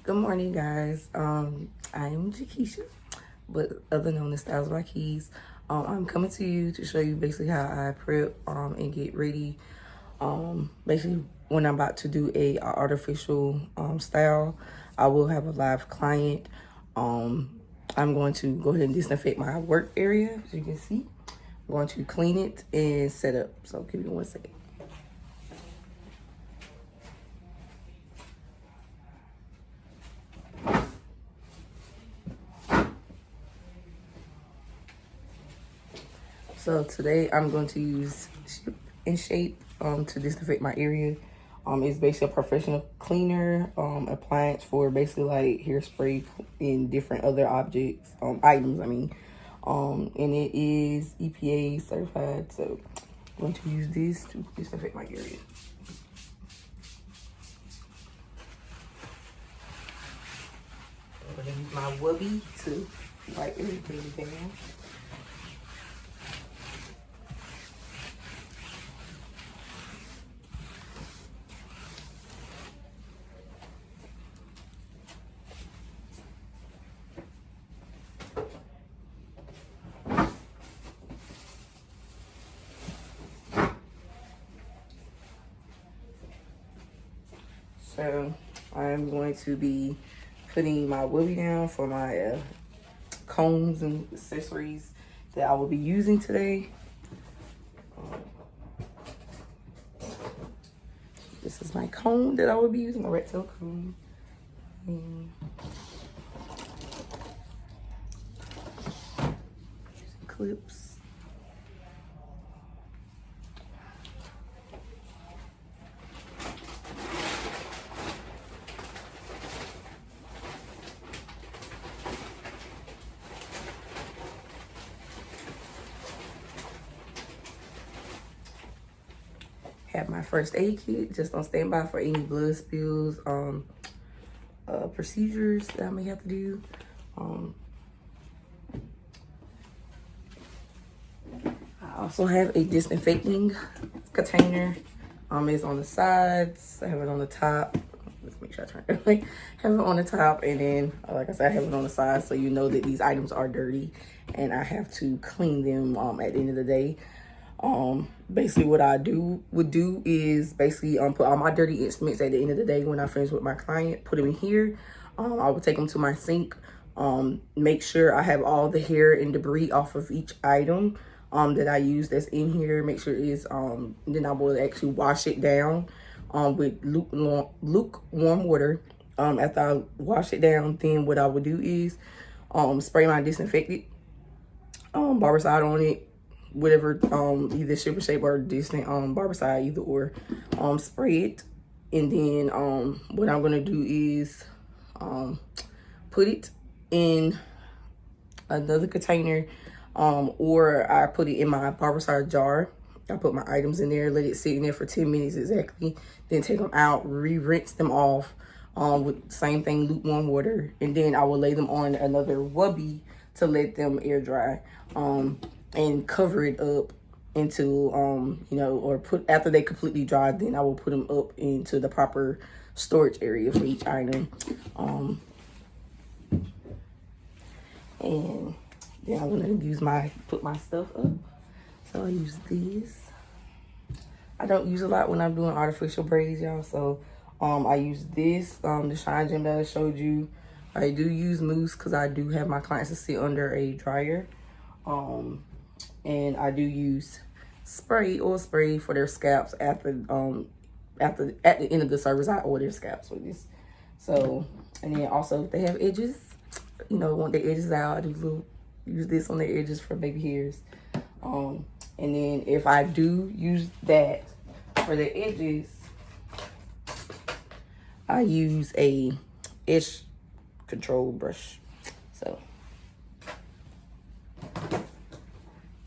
Good morning, guys. I'm Jakisha, but other known as Styles by Keys. I'm coming to you to show you basically how I prep and get ready. Basically, when I'm about to do a artificial style, I will have a live client. I'm going to go ahead and disinfect my work area, as you can see. I'm going to clean it and set up. So give me 1 second. So today I'm going to use Ship and Shape to disinfect my area. It's basically a professional cleaner appliance for basically like hairspray and different other objects, items, I mean. And it is EPA certified, so I'm going to use this to disinfect my area. I'm going to use my wubby to wipe everything down. So I'm going to be putting my wubby down for my combs and accessories that I will be using today. This is my comb that I will be using, my red tail comb. And clips. Have my first aid kit just on standby for any blood spills, procedures that I may have to do. I also have a disinfecting container. It's on the sides. I have it on the top. Let's make sure I turn it right. Have it on the top, and then, like I said, I have it on the side, so you know that these items are dirty, and I have to clean them at the end of the day. Basically what I would do is basically put all my dirty instruments at the end of the day when I finish with my client, put them in here. I would take them to my sink, make sure I have all the hair and debris off of each item that I use that's in here. Make sure it is, then I will actually wash it down with lukewarm water. After I wash it down, then what I would do is spray my disinfectant barbicide on it, whatever, either Ship or Shape or distant barbicide, either or, spray it. And then what I'm gonna do is put it in another container, or I put it in my barbicide jar. I put my items in there, let it sit in there for 10 minutes exactly, then take them out, rinse them off with the same thing, lukewarm water, and then I will lay them on another wubby to let them air dry. And cover it up into, or after they completely dry, then I will put them up into the proper storage area for each item. And then I'm gonna put my stuff up. So I use this. I don't use a lot when I'm doing artificial braids, y'all. So I use this, the shine gem that I showed you. I do use mousse because I do have my clients to sit under a dryer. And I do use oil spray for their scalps at the end of the service. I oil their scalps with this. So, and then also if they have edges, want their edges out, I do use this on their edges for baby hairs. And then if I do use that for the edges, I use a edge control brush. So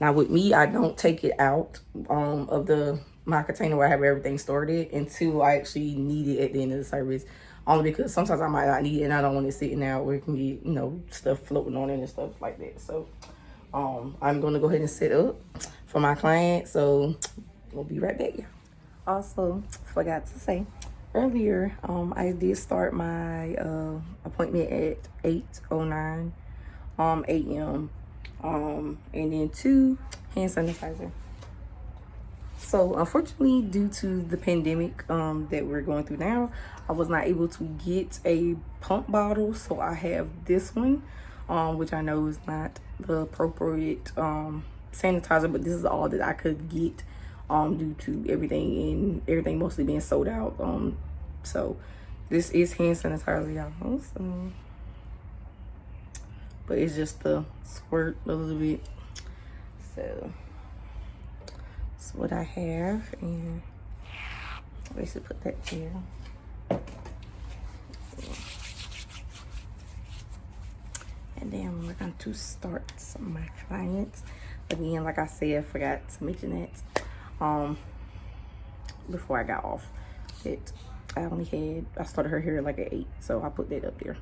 now with me, I don't take it out of my container where I have everything stored until I actually need it at the end of the service. Only because sometimes I might not need it and I don't want it sitting out where it can get, stuff floating on it and stuff like that. So I'm gonna go ahead and set up for my client. So we'll be right back. Also, forgot to say, earlier, I did start my appointment at 8:09 a.m. And then 2 hand sanitizer. So unfortunately, due to the pandemic that we're going through now, I was not able to get a pump bottle. So I have this one, which I know is not the appropriate sanitizer, but this is all that I could get due to everything mostly being sold out. So this is hand sanitizer, y'all. So, but it's just the squirt a little bit. So that's what I have, and let's just put that there. And then we're going to start my clients. Again, like I said, I forgot to mention that before I got off. I started her hair like at 8, so I put that up there.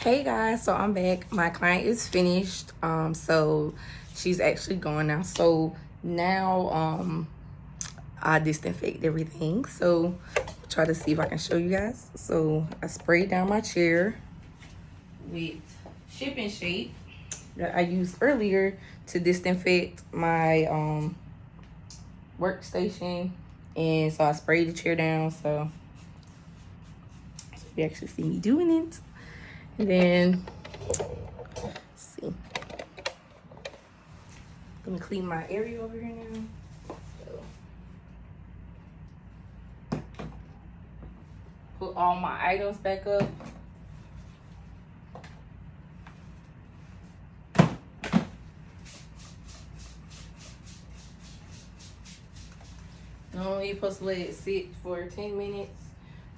Hey guys, so I'm back. My client is finished. So she's actually gone now. So now I disinfect everything. So try to see if I can show you guys. So I sprayed down my chair with shipping shade that I used earlier to disinfect my workstation. And so I sprayed the chair down, so you actually see me doing it. And then, let's see. Let me clean my area over here now. So, put all my items back up. Normally you're supposed to let it sit for 10 minutes.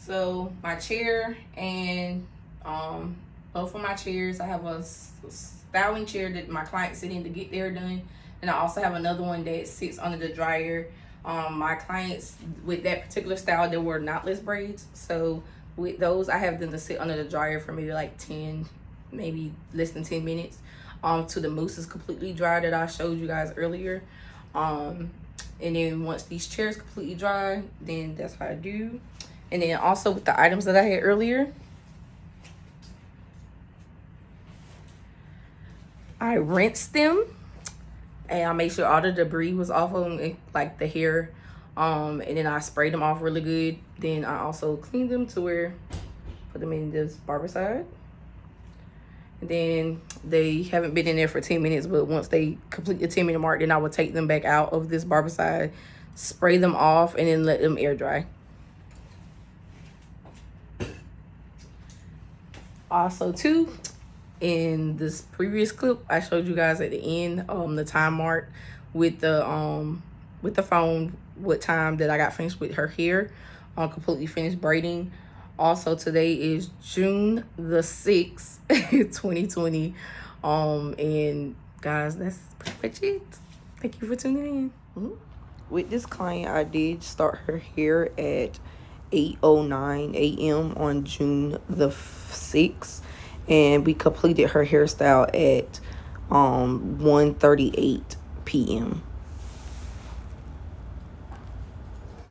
So my chair and both of my chairs, I have a styling chair that my clients sit in to get their done, and I also have another one that sits under the dryer. My clients with that particular style, they were knotless braids, so with those I have them to sit under the dryer for maybe like 10, maybe less than 10 minutes till the mousse is completely dry that I showed you guys earlier. And then once these chairs completely dry, then that's how I do. And then also with the items that I had earlier, I rinsed them and I made sure all the debris was off of them, like the hair. And then I sprayed them off really good. Then I also cleaned them to where, put them in this barbicide. And then they haven't been in there for 10 minutes, but once they complete the 10-minute mark, then I will take them back out of this barbicide, spray them off, and then let them air dry. Also too, in this previous clip I showed you guys at the end, the time mark with the phone what time that I got finished with her hair. Completely finished braiding. Also, today is June the 6th, 2020. And guys, that's pretty much it. Thank you for tuning in. With this client, I did start her hair at 8:09 a.m. on June the 6th, and we completed her hairstyle at 1:38 p.m.